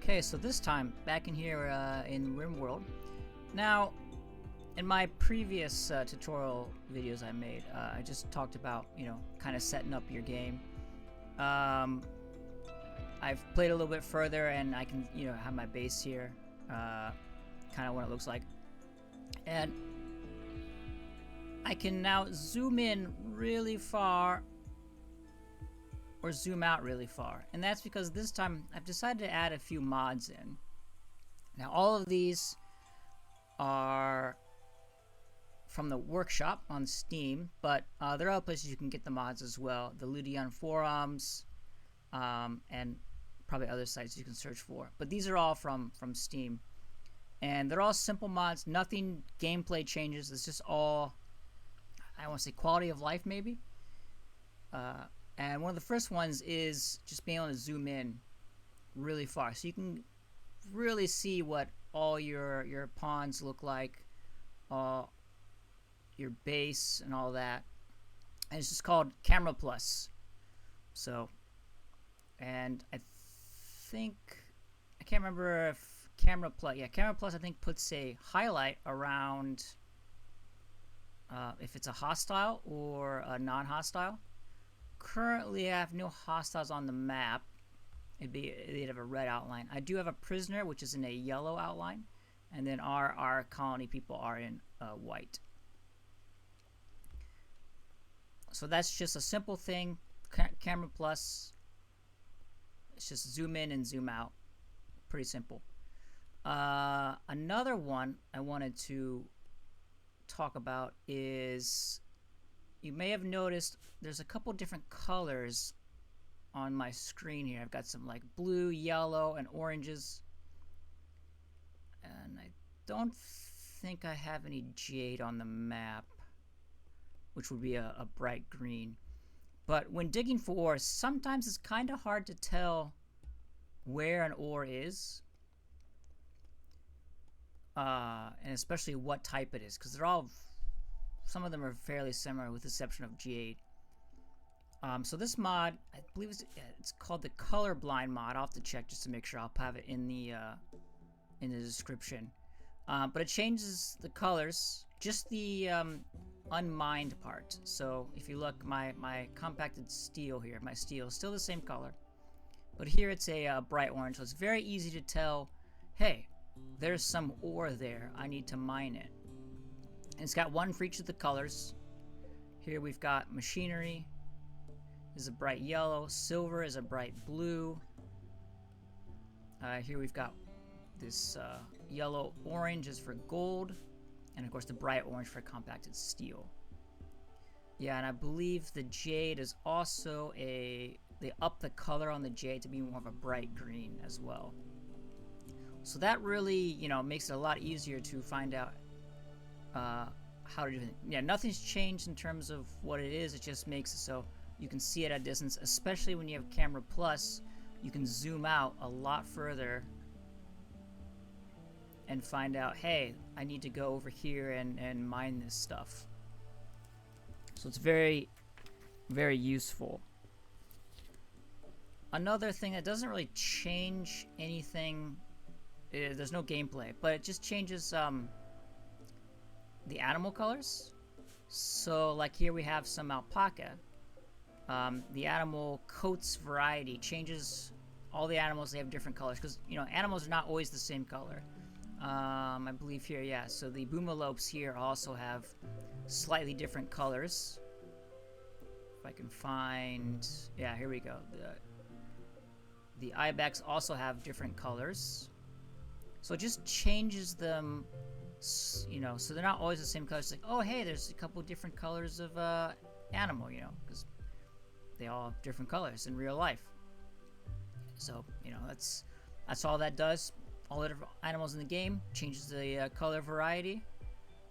Okay, so this time, back in here in RimWorld. Now, in my previous tutorial videos I made, I just talked about, kind of setting up your game. I've played a little bit further and I can, have my base here, kind of what it looks like. And I can now zoom in really far or zoom out really far, and that's because this time I've decided to add a few mods in. Now all of these are from the workshop on Steam, but there are other places you can get the mods as well. The Ludeon forums, and probably other sites you can search for. But these are all from Steam, and they're all simple mods. Nothing gameplay changes. It's just all, I want to say, quality of life maybe. And one of the first ones is just being able to zoom in really far, so you can really see what all your pawns look like, your base and all that. And it's just called Camera Plus. So, and I think, I can't remember if Camera Plus, yeah, Camera Plus I think puts a highlight around if it's a hostile or a non-hostile. Currently, I have no hostiles on the map. They'd have a red outline. I do have a prisoner, which is in a yellow outline, and then our colony people are in white. So that's just a simple thing. Camera Plus. It's just zoom in and zoom out. Pretty simple. Another one I wanted to talk about is, you may have noticed there's a couple different colors on my screen here. I've got some like blue, yellow, and oranges. And I don't think I have any jade on the map, which would be a bright green. But when digging for ore, sometimes it's kind of hard to tell where an ore is. And especially what type it is, because they're all, some of them are fairly similar with the exception of jade. So this mod, I believe it's called the Colorblind mod. I'll have to check just to make sure. I'll have it in the description. But it changes the colors, just the unmined part. So if you look, my compacted steel here, my steel is still the same color, but here it's a bright orange. So it's very easy to tell, hey, there's some ore there. I need to mine it. And it's got one for each of the colors. Here we've got machinery is a bright yellow, silver is a bright blue. Here we've got this yellow orange is for gold, and of course the bright orange for compacted steel. Yeah, and I believe the jade is also they up the color on the jade to be more of a bright green as well. So that really, makes it a lot easier to find out how to do it. Yeah, nothing's changed in terms of what it is. It just makes it so you can see it at a distance, especially when you have Camera Plus. You can zoom out a lot further and find out, hey, I need to go over here and mine this stuff. So it's very, very useful. Another thing that doesn't really change anything, there's no gameplay, but it just changes the animal colors. So like here we have some alpaca. The animal coats variety changes. All the animals, they have different colors, because animals are not always the same color. I believe here, yeah, so the boomalopes here also have slightly different colors. If I can find, yeah, here we go. The ibex also have different colors. So it just changes them, so they're not always the same colors. It's like, oh, hey, there's a couple different colors of animal, because they all have different colors in real life. So, that's all that does. All the different animals in the game changes the color variety,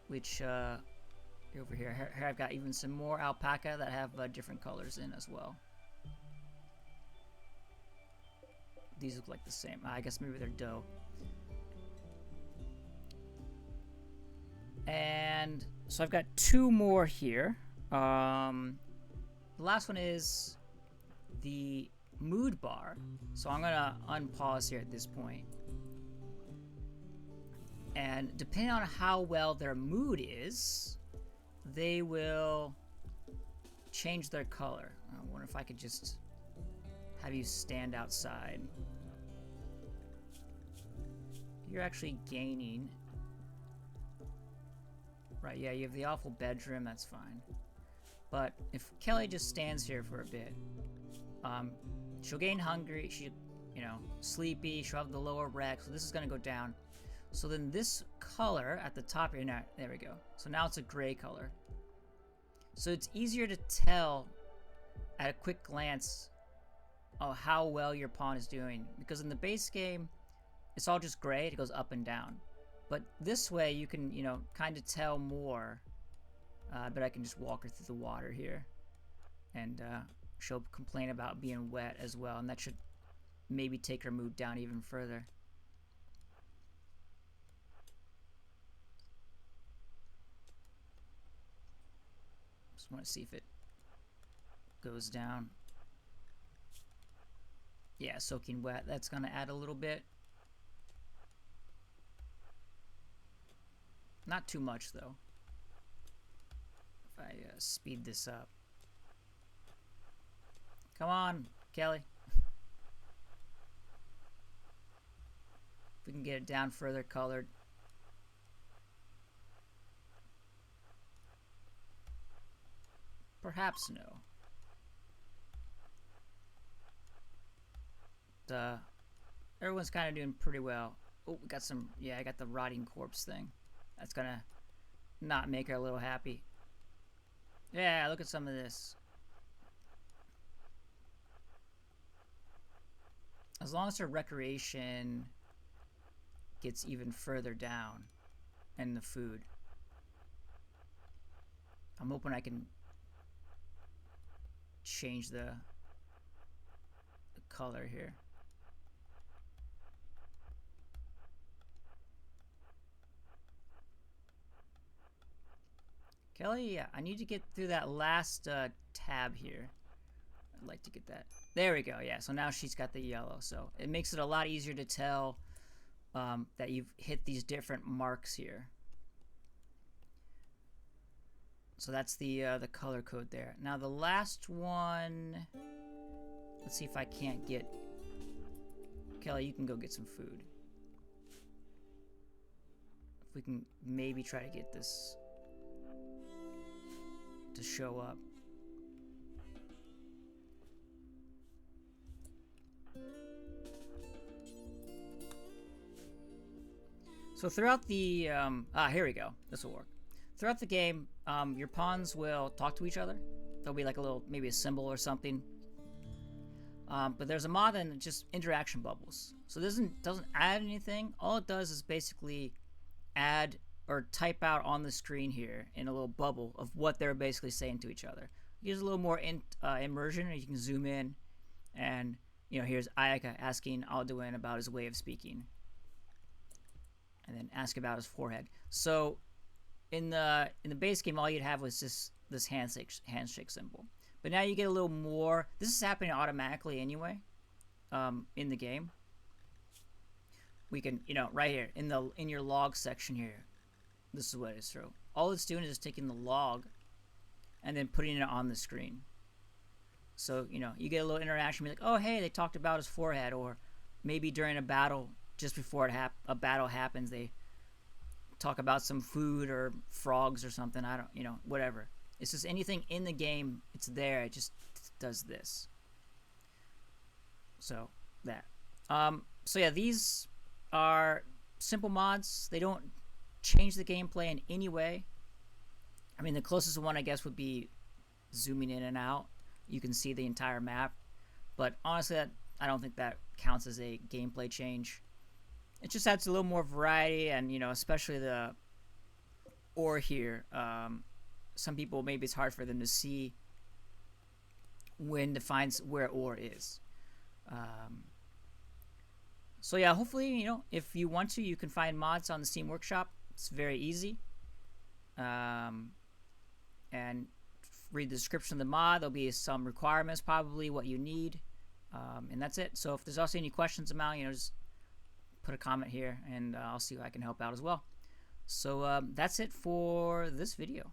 which over here I've got even some more alpaca that have different colors in as well. These look like the same. I guess maybe they're doe. And so I've got two more here. The last one is the mood bar. So I'm gonna unpause here at this point. And depending on how well their mood is, they will change their color. I wonder if I could just have you stand outside. You're actually gaining. Right, yeah, you have the awful bedroom, that's fine. But if Kelly just stands here for a bit, she'll gain hungry, sleepy, she'll have the lower rec, so this is gonna go down. So then this color at the top here, now, there we go. So now it's a gray color. So it's easier to tell at a quick glance how well your pawn is doing. Because in the base game, it's all just gray, it goes up and down. But this way you can, kind of tell more. But I can just walk her through the water here. And she'll complain about being wet as well. And that should maybe take her mood down even further. Just want to see if it goes down. Yeah, soaking wet. That's going to add a little bit. Not too much, though. If I speed this up. Come on, Kelly. If we can get it down further colored. Perhaps no. Everyone's kind of doing pretty well. Oh, we got some, yeah, I got the rotting corpse thing. That's gonna not make her a little happy. Yeah, look at some of this. As long as her recreation gets even further down and the food. I'm hoping I can change the color here. Kelly, yeah, I need to get through that last tab here. I'd like to get that. There we go, yeah. So now she's got the yellow. So it makes it a lot easier to tell that you've hit these different marks here. So that's the color code there. Now the last one, let's see if I can't get, Kelly, you can go get some food. If we can maybe try to get this to show up. So throughout the, here we go. This will work. Throughout the game, your pawns will talk to each other. There'll be like a little, maybe a symbol or something. But there's a mod and just interaction bubbles. So this doesn't add anything. All it does is basically add or type out on the screen here in a little bubble of what they're basically saying to each other. Gives a little more immersion. You can zoom in, and here's Ayaka asking Alduin about his way of speaking, and then ask about his forehead. So in the base game, all you'd have was this handshake symbol. But now you get a little more. This is happening automatically anyway in the game. We can, right here in your log section here. This is what it's through. All it's doing is just taking the log and then putting it on the screen. So, you get a little interaction, be like, oh, hey, they talked about his forehead, or maybe during a battle, just before a battle happens, they talk about some food or frogs or something. I don't, whatever. It's just anything in the game, it's there. It just does this. So, that. So, yeah, these are simple mods. They don't change the gameplay in any way. I mean, the closest one, I guess, would be zooming in and out. You can see the entire map. But honestly, I don't think that counts as a gameplay change. It just adds a little more variety, and, especially the ore here. Some people, maybe it's hard for them to see when to find where ore is. So yeah, hopefully, if you want to, you can find mods on the Steam Workshop. It's very easy. And read the description of the mod. There'll be some requirements, probably what you need. And that's it. So if there's also any questions about, just put a comment here, and I'll see if I can help out as well. So that's it for this video.